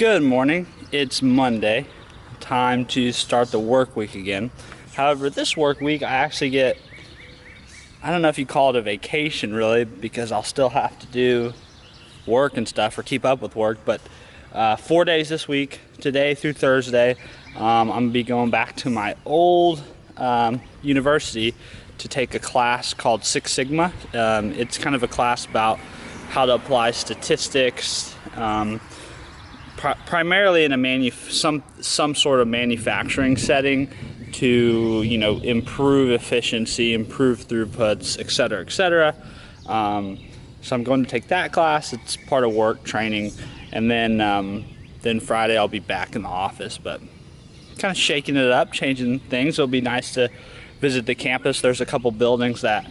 Good morning. It's Monday. Time to start the work week again. However, this work week I actually get, I don't know if you call it a vacation really, because I'll still have to do work and stuff or keep up with work, but 4 days this week, today through Thursday, I'm gonna be going back to my old university to take a class called Six Sigma. It's kind of a class about how to apply statistics, primarily in a some sort of manufacturing setting to improve efficiency, improve throughputs, etc., etc. So I'm going to take that class. It's part of work training, and then Friday I'll be back in the office, but kind of shaking it up, changing things. It'll be nice to visit the campus. There's a couple buildings that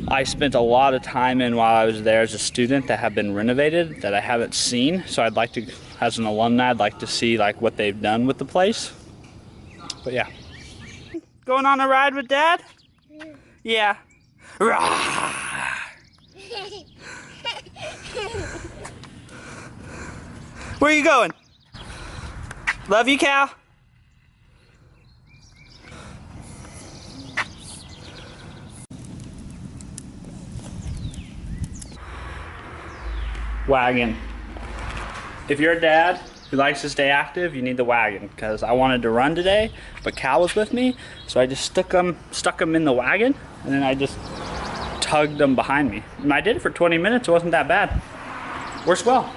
I spent a lot of time in while I was there as a student that have been renovated that I haven't seen. So I'd like to, as an alumni, I'd like to see what they've done with the place. But yeah. Going on a ride with Dad? Yeah. Where are you going? Love you, Cal. Wagon. If you're a dad who likes to stay active, you need the wagon, because I wanted to run today, but Cal was with me, so I just stuck him in the wagon, and then I just tugged them behind me. And I did it for 20 minutes. It wasn't that bad. Works well.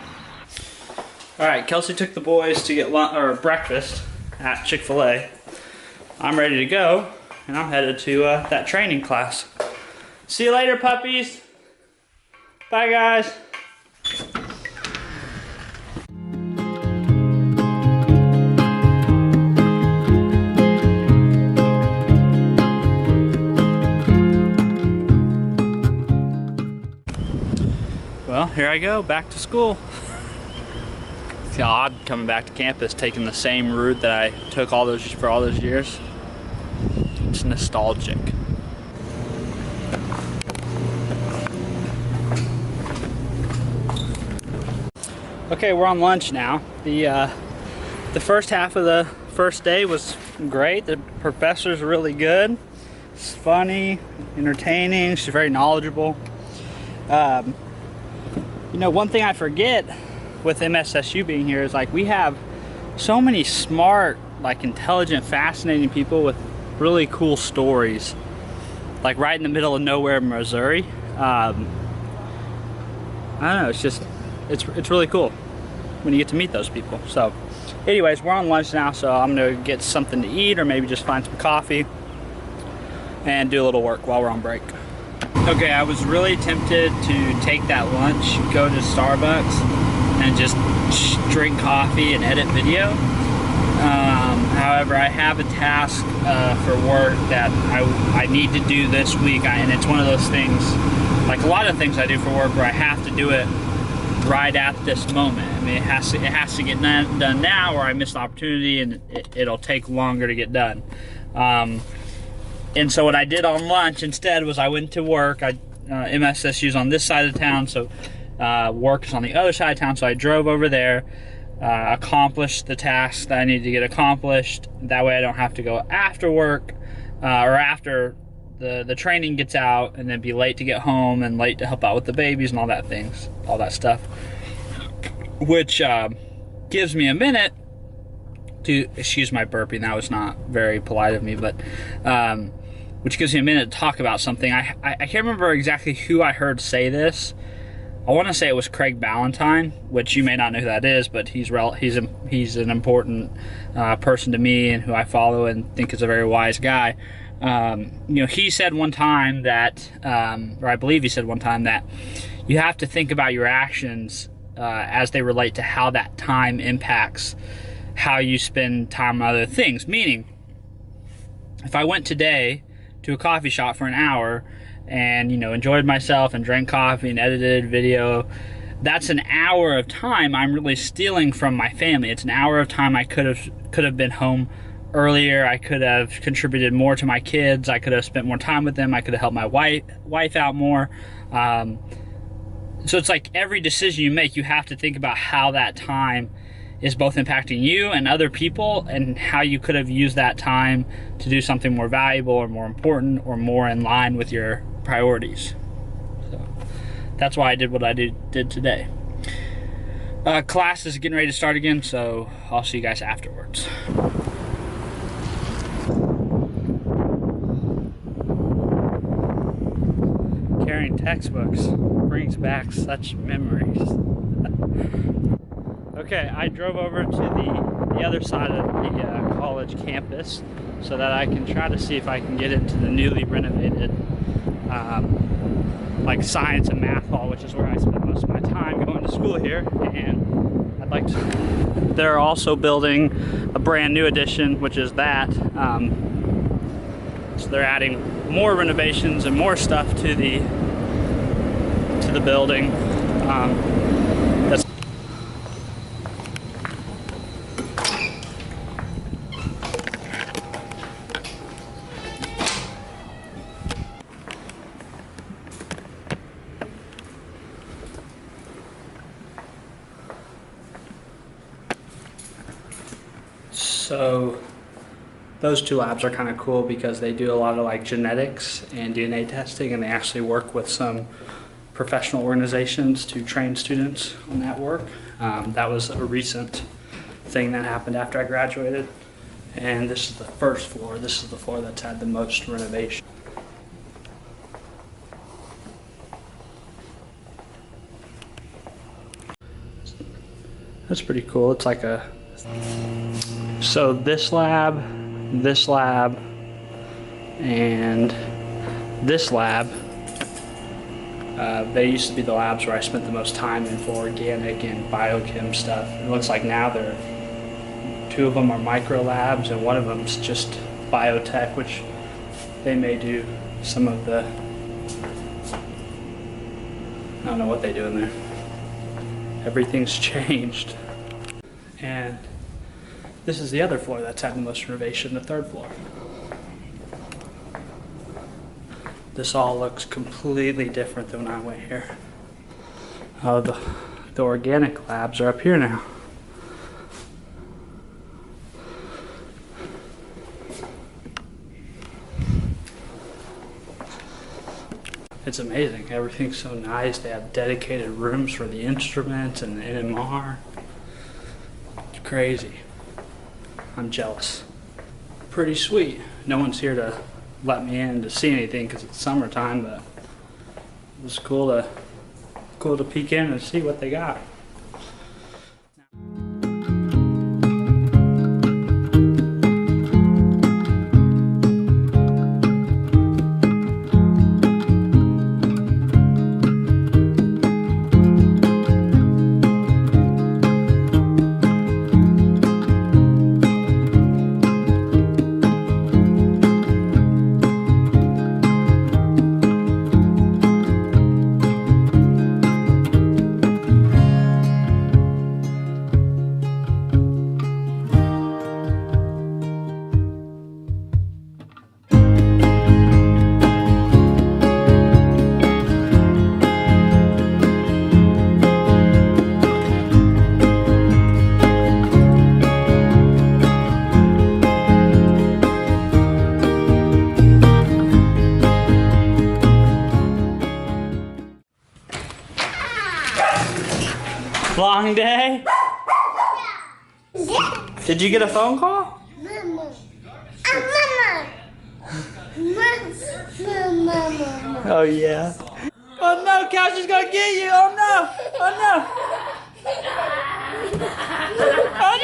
All right, Kelsey took the boys to get lunch or breakfast at Chick-fil-A. I'm ready to go, and I'm headed to that training class. See you later, puppies. Bye, guys. Well, here I go, back to school. It's odd coming back to campus, taking the same route that I took for all those years. It's nostalgic. Okay, we're on lunch now. The first half of the first day was great. The professor's really good. It's funny, entertaining. She's very knowledgeable. One thing I forget with MSSU being here is we have so many smart, intelligent, fascinating people with really cool stories. Right in the middle of nowhere, Missouri. I don't know, it's really cool when you get to meet those people. So anyways, we're on lunch now, so I'm gonna get something to eat or maybe just find some coffee and do a little work while we're on break. Okay, I was really tempted to take that lunch, go to Starbucks, and just drink coffee and edit video. However, I have a task for work that I need to do this week, and it's one of those things, like a lot of things I do for work, where I have to do it right at this moment. I mean, it has to get done now, or I miss the opportunity, and it'll take longer to get done. And so what I did on lunch instead was I went to work. MSSU's on this side of town, so work is on the other side of town, so I drove over there, accomplished the tasks that I needed to get accomplished. That way I don't have to go after work or after the training gets out and then be late to get home and late to help out with the babies and all that stuff, which gives me a minute to, excuse my burping, that was not very polite of me, but which gives me a minute to talk about something. I can't remember exactly who I heard say this. I want to say it was Craig Ballantyne, which you may not know who that is, but he's an important person to me and who I follow and think is a very wise guy. He said one time that, or I believe he said one time, that you have to think about your actions as they relate to how that time impacts how you spend time on other things. Meaning, if I went today to a coffee shop for an hour and enjoyed myself and drank coffee and edited video, that's an hour of time I'm really stealing from my family. It's an hour of time I could have been home earlier. I could have contributed more to my kids. I could have spent more time with them. I could have helped my wife out more. So it's like every decision you make, you have to think about how that time is both impacting you and other people, and how you could have used that time to do something more valuable or more important or more in line with your priorities. So that's why I did what I did today. Class is getting ready to start again, so I'll see you guys afterwards. Carrying textbooks brings back such memories. Okay, I drove over to the other side of the college campus so that I can try to see if I can get into the newly renovated like science and math hall, which is where I spend most of my time going to school here. And I'd like to. They're also building a brand new addition, which is that. So they're adding more renovations and more stuff to the building. So those two labs are kind of cool because they do a lot of like genetics and DNA testing, and they actually work with some professional organizations to train students on that work. That was a recent thing that happened after I graduated. And this is the first floor. This is the floor that's had the most renovation. That's pretty cool. It's like a... So this lab, and this lab, they used to be the labs where I spent the most time in for organic and biochem stuff. It looks like now two of them are micro labs and one of them's just biotech, which they may do some of the, I don't know what they do in there. Everything's changed. And this is the other floor that's had the most renovation, the third floor. This all looks completely different than when I went here. Oh, the organic labs are up here now. It's amazing. Everything's so nice. They have dedicated rooms for the instruments and the NMR. It's crazy. I'm jealous. Pretty sweet. No one's here to let me in to see anything because it's summertime, but it was cool to peek in and see what they got. Long day? Did you get a phone call? Oh yeah. Oh no, Couch is gonna get you! Oh no! Oh no! Oh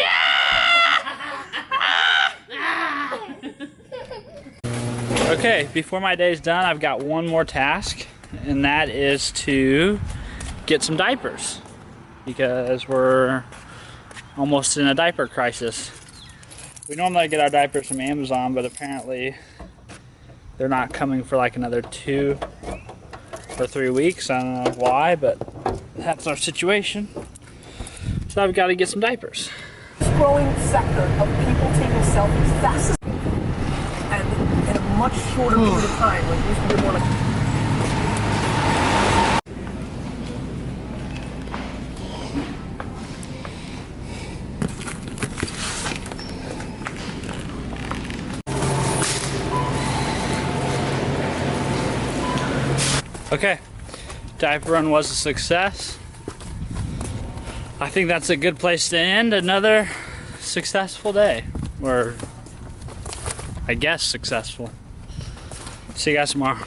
no! Okay, before my day's done, I've got one more task, and that is to get some diapers, because we're almost in a diaper crisis. We normally get our diapers from Amazon, but apparently they're not coming for like another 2 or 3 weeks. I don't know why, but that's our situation. So I've got to get some diapers. Growing sector of people taking selfies fast and in a much shorter period of time. Like used to be more like. Okay, diaper run was a success. I think that's a good place to end another successful day, or I guess successful. See you guys tomorrow.